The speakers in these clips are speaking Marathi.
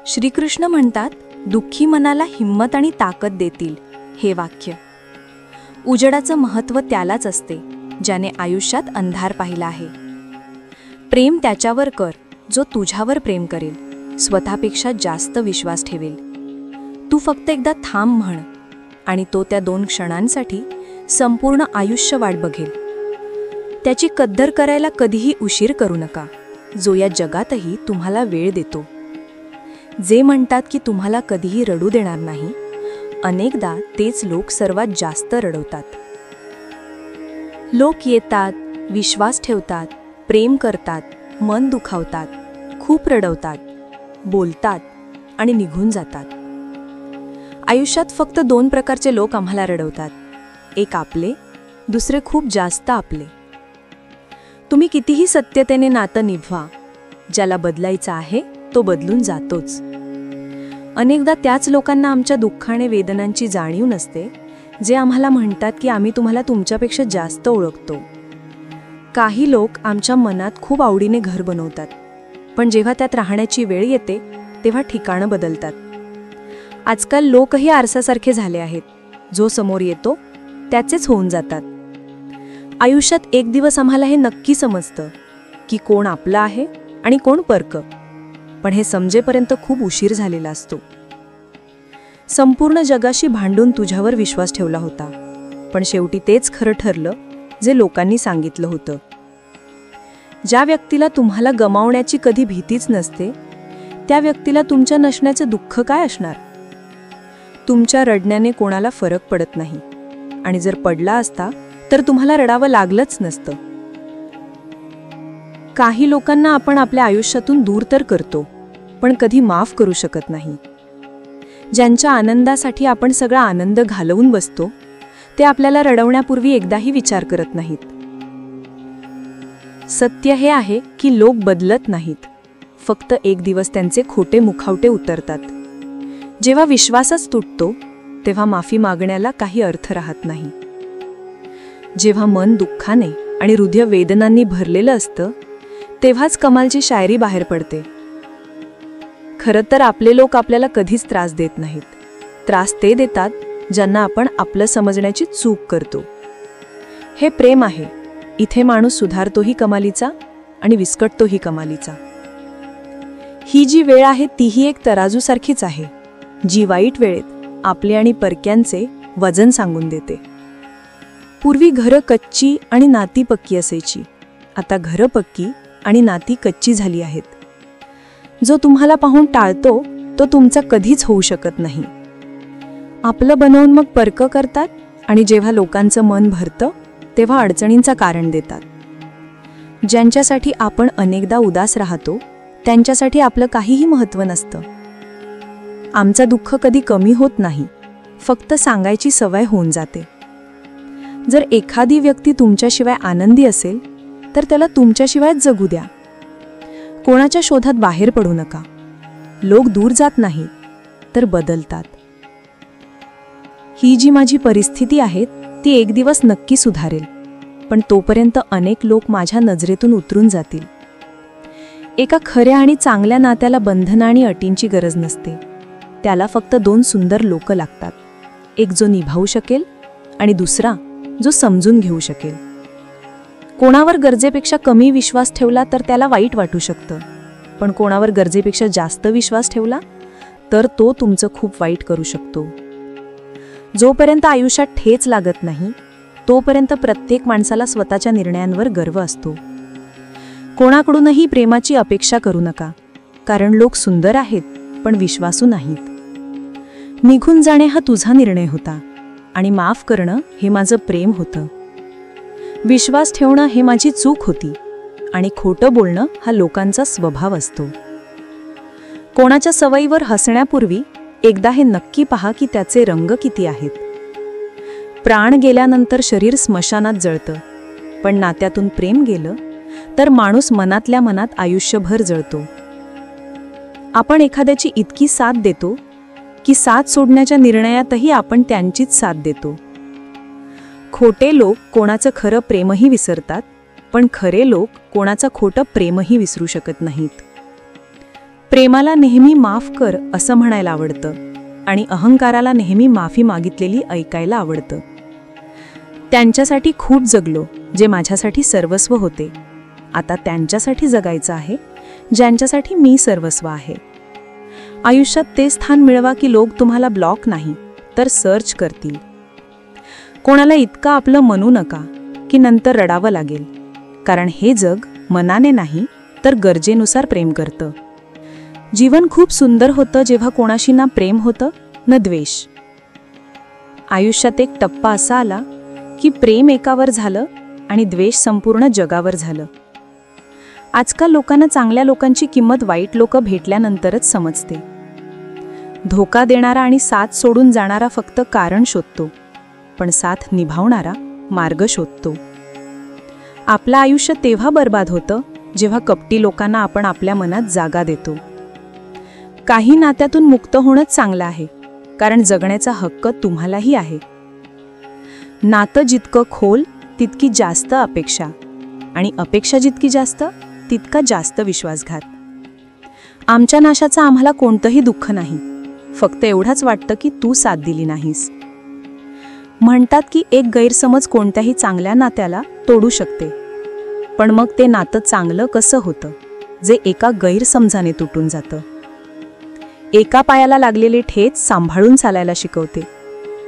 श्रीकृष्ण म्हणतात, दुःखी मनाला हिंमत आणि ताकद देतील हे वाक्य. उजेडाचं महत्त्व त्यालाच असते ज्याने आयुष्यात अंधार पाहिला आहे. प्रेम त्याच्यावर कर जो तुझ्यावर प्रेम करेल, स्वतःपेक्षा जास्त विश्वास ठेवेल. तू फक्त एकदा थांब म्हण आणि तो त्या 2 क्षणांसाठी संपूर्ण आयुष्य वाट बघेल. त्याची कद्दर करायला कधीही उशीर करू नका, जो या जगातही तुम्हाला वेळ देतो. जे म्हणतात की तुम्हाला कधीही रडू देणार नाही, अनेकदा तेच लोक सर्वात जास्त रडवतात. लोक येतात, विश्वास ठेवतात, प्रेम करतात, मन दुखावतात, खूप रडवतात, बोलतात आणि निघून जातात. आयुष्यात फक्त 2 प्रकारचे लोक आम्हाला रडवतात, एक आपले, दुसरे खूप जास्त आपले. तुम्ही कितीही सत्यतेने नातं निभवा, ज्याला बदलायचं आहे तो बदलून जातोच. अनेकदा त्याच लोकांना आमच्या दुःखाने वेदनांची जाणीव नसते, जे आम्हाला म्हणतात की आम्ही तुम्हाला तुमच्यापेक्षा जास्त ओळखतो. काही लोक आमच्या मनात खूप आवडीने घर बनवतात, पण जेव्हा त्यात राहण्याची वेळ येते तेव्हा ठिकाणं बदलतात. आजकाल लोकही आरसासारखे झाले आहेत, जो समोर येतो त्याचेच होऊन जातात. आयुष्यात एक दिवस आम्हाला हे नक्की समजतं की कोण आपलं आहे आणि कोण परकं, पण हे समजेपर्यंत खूप उशीर झालेला असतो. संपूर्ण जगाशी भांडून तुझ्यावर विश्वास ठेवला होता, पण शेवटी तेच खरं ठरलं जे लोकांनी सांगितलं होतं. ज्या व्यक्तीला तुम्हाला गमावण्याची कधी भीतीच नसते, त्या व्यक्तीला तुमच्या नसण्याचे दुःख काय असणार? तुमच्या रडण्याने कोणाला फरक पडत नाही, आणि जर पडला असता तर तुम्हाला रडावं लागलंच नसतं. काही लोकांना आपण आपल्या आयुष्यातून दूर तर करतो, पण कधी माफ करू शकत नाही. ज्यांच्या आनंदासाठी आपण सगळा आनंद घालवून बसतो, ते आपल्याला रडवण्यापूर्वी एकदाही विचार करत नाहीत. सत्य हे आहे की लोक बदलत नाहीत, फक्त एक दिवस त्यांचे खोटे मुखवटे उतरतात. जेव्हा विश्वासच तुटतो तेव्हा माफी मागण्याला काही अर्थ राहत नाही. जेव्हा मन दुःखाने आणि हृदय वेदनांनी भरलेलं असतं, तेव्हाच कमालची शायरी बाहेर पडते. खरं तर आपले लोक आपल्याला कधीच त्रास देत नाहीत. त्रास ते देतात ज्यांना आपण आपलं समजण्याची चूक करतो. हे प्रेम आहे, इथे माणूस सुधारतोही कमालीचा आणि विस्कटतोही कमालीचा. ही जी वेळ आहे तीही एक तराजूसारखीच आहे, जी वाईट वेळेत आपले आणि परक्यांचे वजन सांगून देते. पूर्वी घरं कच्ची आणि नाती पक्की असायची, आता घरं पक्की आणि नाती कच्ची झाली आहेत. जो तुम्हाला पाहून टाळतो तो तुमचा कधीच होऊ शकत नाही. आपलं बनवून मग परकं करतात, आणि जेव्हा लोकांचं मन भरतं तेव्हा अडचणींचं कारण देतात. ज्यांच्यासाठी आपण अनेकदा उदास राहतो, त्यांच्यासाठी आपलं काहीही महत्त्व नसतं. आमचं दुःख कधी कमी होत नाही, फक्त सांगायची सवय होऊन जाते. जर एखादी व्यक्ती तुमच्याशिवाय आनंदी असेल तर त्याला तुमच्याशिवायच जगू द्या. कोणाच्या शोधात बाहेर पडू नका. लोक दूर जात नाही तर बदलतात. ही जी माझी परिस्थिती आहे ती एक दिवस नक्की सुधारेल, पण तोपर्यंत अनेक लोक माझ्या नजरेतून उतरून जातील. एका खऱ्या आणि चांगल्या नात्याला बंधनं आणि अटींची गरज नसते. त्याला फक्त 2 सुंदर लोक लागतात, एक जो निभावू शकेल आणि दुसरा जो समजून घेऊ शकेल. कोणावर गरजेपेक्षा कमी विश्वास ठेवला तर त्याला वाईट वाटू शकतं, पण कोणावर गरजेपेक्षा जास्त विश्वास ठेवला तर तो तुमचं खूप वाईट करू शकतो. जोपर्यंत आयुष्यात ठेच लागत नाही तोपर्यंत प्रत्येक माणसाला स्वतःच्या निर्णयांवर गर्व असतो. कोणाकडूनही प्रेमाची अपेक्षा करू नका, कारण लोक सुंदर आहेत पण विश्वासू नाहीत. निघून जाणे हा तुझा निर्णय होता, आणि माफ करणं हे माझं प्रेम होतं. विश्वास ठेवणं हे माझी चूक होती, आणि खोटं बोलणं हा लोकांचा स्वभाव असतो. कोणाच्या सवयीवर हसण्यापूर्वी एकदा हे नक्की पहा की त्याचे रंग किती आहेत. प्राण गेल्यानंतर शरीर स्मशानात जळतं, पण नात्यातून प्रेम गेलं तर माणूस मनातल्या मनात आयुष्यभर जळतो. आपण एखाद्याची इतकी साथ देतो की साथ सोडण्याच्या निर्णयातही आपण त्यांचीच साथ देतो. खोटे लोक कोणाचं खरं प्रेमही विसरतात, पण खरे लोक कोणाचं खोटं प्रेमही विसरू शकत नाहीत. प्रेमाला नेहमी माफ कर असं म्हणायला आवडतं आणि अहंकाराला नेहमी माफी मागितलेली ऐकायला आवडतं. त्यांच्यासाठी खूप जगलो जे माझ्यासाठी सर्वस्व होते. आता त्यांच्यासाठी जगायचं आहे ज्यांच्यासाठी मी सर्वस्व आहे. आयुष्यात ते स्थान मिळवा की लोक तुम्हाला ब्लॉक नाही तर सर्च करतील. कोणाला इतकं आपलं म्हणू नका की नंतर रडावं लागेल, कारण हे जग मनाने नाही तर गरजेनुसार प्रेम करतं. जीवन खूप सुंदर होतं जेव्हा कोणाशी ना प्रेम होतं न द्वेष. आयुष्यात एक टप्पा असा आला की प्रेम एकावर झालं आणि द्वेष संपूर्ण जगावर झालं. आजकाल लोकांना चांगल्या लोकांची किंमत वाईट लोक भेटल्यानंतरच समजते. धोका देणारा आणि साथ सोडून जाणारा फक्त कारण शोधतो, पण साथ निभावणारा मार्ग शोधतो. आपलं आयुष्य तेव्हा बर्बाद होतं जेव्हा कपटी लोकांना आपण आपल्या मनात जागा देतो. काही नात्यातून मुक्त होणंच चांगलं आहे, कारण जगण्याचा हक्क तुम्हालाही आहे. नातं जितकं खोल तितकी जास्त अपेक्षा, आणि अपेक्षा जितकी जास्त तितका जास्त विश्वासघात. आमच्या नाशाचं आम्हाला कोणतंही दुःख नाही, फक्त एवढंच वाटतं की तू साथ दिली नाहीस. म्हणतात की एक गैरसमज कोणत्याही चांगल्या नात्याला तोडू शकते, पण मग ते नातं चांगलं कसं होतं जे एका गैरसमजाने तुटून जातं. एका पायाला लागलेली ठेच सांभाळून चालायला शिकवते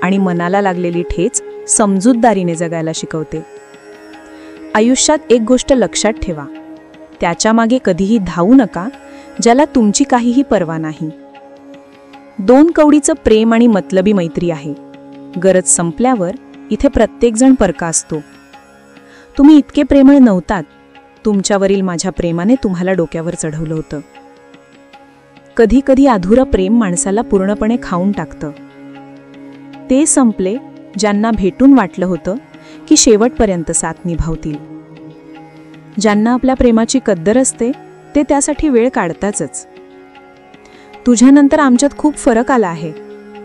आणि मनाला लागलेली ठेच समजूतदारीने जगायला शिकवते. आयुष्यात एक गोष्ट लक्षात ठेवा, त्याच्या मागे कधीही धावू नका ज्याला तुमची काहीही पर्वा नाही. 2 कवडीचं प्रेम आणि मतलबी मैत्री आहे. गरज संपल्यावर इथे प्रत्येकजण परका असतो. तुम्ही इतके प्रेमळ नव्हतात, तुमच्यावरील माझ्या प्रेमाने तुम्हाला डोक्यावर चढवलं होतं. कधी कधी अधुरं प्रेम माणसाला पूर्णपणे खाऊन टाकतं. ते संपले ज्यांना भेटून वाटलं होतं की शेवटपर्यंत साथ निभावतील. ज्यांना आपल्या प्रेमाची कद्दर असते ते त्यासाठी वेळ काढतातच. तुझ्यानंतर आमच्यात खूप फरक आला आहे,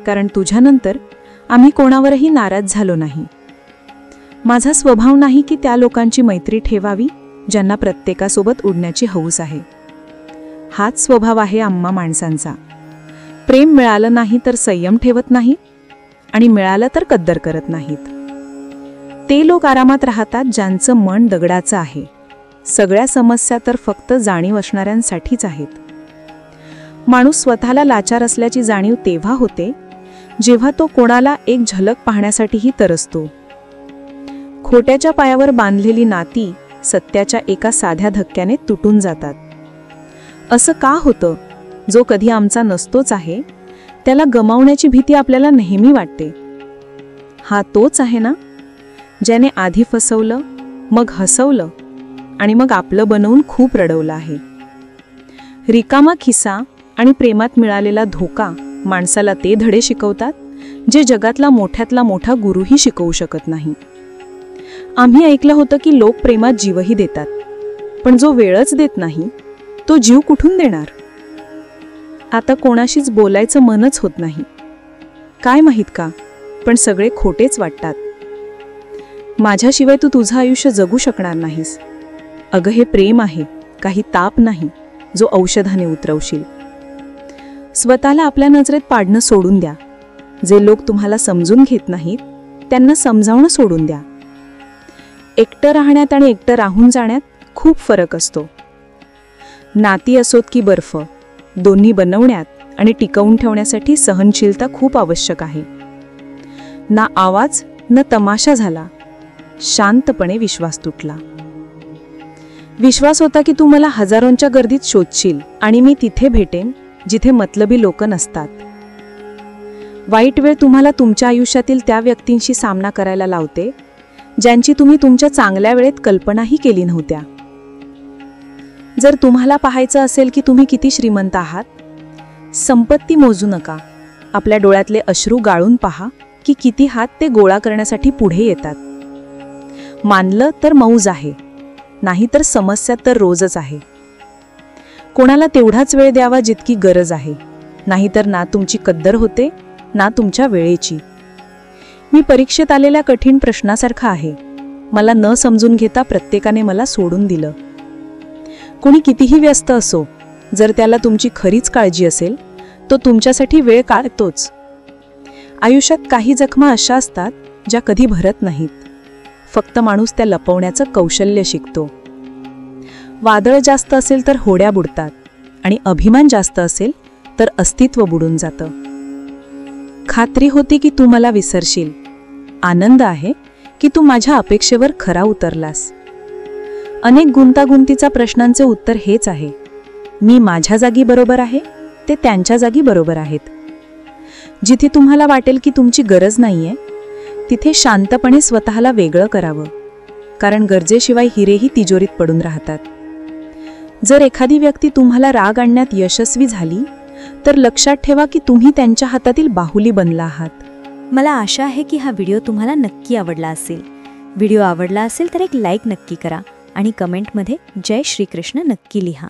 कारण तुझ्यानंतर आम्ही कोणावरही नाराज झालो नाही. माझा स्वभाव नाही की त्या लोकांची मैत्री ठेवावी ज्यांना प्रत्येकासोबत उडण्याची हौस आहे. हाच स्वभाव आहे आम्हा माणसांचा. प्रेम मिळालं नाही तर संयम ठेवत नाही, आणि मिळालं तर कद्दर करत नाहीत. ते लोक आरामात राहतात ज्यांचं मन दगडाचं आहे. सगळ्या समस्या तर फक्त जाणीव असणाऱ्यांसाठीच आहेत. माणूस स्वतःला लाचार असल्याची जाणीव तेव्हा होते जेव्हा तो कोणाला एक झलक पाहण्यासाठीही तरसतो. खोट्याच्या पायावर बांधलेली नाती सत्याच्या एका साध्या धक्क्याने तुटून जातात. असं का होतं? जो कधी आमचा नसतोच आहे त्याला गमावण्याची भीती आपल्याला नेहमी वाटते. हा तोच आहे ना ज्याने आधी फसवलं, मग हसवलं आणि मग आपलं बनवून खूप रडवलं आहे. रिकामा खिसा आणि प्रेमात मिळालेला धोका माणसाला ते धडे शिकवतात जे जगातला मोठ्यातला मोठा गुरुही शिकवू शकत नाही. आम्ही ऐकलं होतं की लोक प्रेमात जीवही देतात, पण जो वेळच देत नाही तो जीव कुठून देणार? आता कोणाशीच बोलायचं मनच होत नाही. काय माहीत का, पण सगळे खोटेच वाटतात. माझ्याशिवाय तू तुझं आयुष्य जगू शकणार नाहीस. अगं हे प्रेम आहे, काही ताप नाही जो औषधाने उतरवशील. स्वतःला आपल्या नजरेत पाडणं सोडून द्या. जे लोक तुम्हाला समजून घेत नाहीत त्यांना समजावणं सोडून द्या. एकटं राहण्यात आणि एकटं राहून जाण्यात खूप फरक असतो. नाती असोत की बर्फ, दोन्ही बनवण्यात आणि टिकवून ठेवण्यासाठी सहनशीलता खूप आवश्यक आहे. ना आवाज न तमाशा झाला, शांतपणे विश्वास तुटला. विश्वास होता की तू मला हजारोंच्या गर्दीत शोधशील आणि मी तिथे भेटेन जिथे मतलबी लोक नसतात. वाईट वेळ तुम्हाला तुमच्या आयुष्यातील त्या व्यक्तींशी सामना करायला लावते ज्यांची तुम्ही तुमच्या चांगल्या वेळेत कल्पनाही केली नव्हत्या. जर तुम्हाला पाहायचं असेल की तुम्ही किती श्रीमंत आहात, संपत्ती मोजू नका. आपल्या डोळ्यातले अश्रू गाळून पहा की किती हात ते गोळा करण्यासाठी पुढे येतात. मानलं तर मौज आहे, नाही तर समस्या तर रोजच आहे. कोणाला तेवढाच वेळ द्यावा जितकी गरज आहे, नाहीतर ना तुमची कद्दर होते ना तुमच्या वेळेची. मी परीक्षेत आलेल्या कठीण प्रश्नासारखा आहे. मला न समजून घेता प्रत्येकाने मला सोडून दिलं. कोणी कितीही व्यस्त असो, जर त्याला तुमची खरीच काळजी असेल तो तुमच्यासाठी वेळ काढतोच. आयुष्यात काही जखमा अशा असतात ज्या कधी भरत नाहीत, फक्त माणूस त्या लपवण्याचं कौशल्य शिकतो. वादळ जास्त असेल तर होड्या बुडतात आणि अभिमान जास्त असेल तर अस्तित्व बुडून जातं. खात्री होती की तू मला विसरशील, आनंद आहे की तू माझ्या अपेक्षेवर खरा उतरलास. अनेक गुंतागुंतीचा प्रश्नांचे उत्तर हेच आहे, मी माझ्या जागी बरोबर आहे, ते त्यांच्या जागी बरोबर आहेत. जिथे तुम्हाला वाटेल की तुमची गरज नाहीये, तिथे शांतपणे स्वतःला वेगळं करावं, कारण गरजेशिवाय हिरेही तिजोरीत पडून राहतात. जर एखादी व्यक्ती तुम्हाला राग आणण्यात यशस्वी झाली तर लक्षात ठेवा की तुम्ही त्यांच्या हातातील बाहुली बनला आहात. मला आशा आहे की हा व्हिडिओ तुम्हाला नक्की आवडला असेल. व्हिडिओ आवडला असेल तर एक लाईक नक्की करा आणि कमेंटमध्ये जय श्रीकृष्ण नक्की लिहा.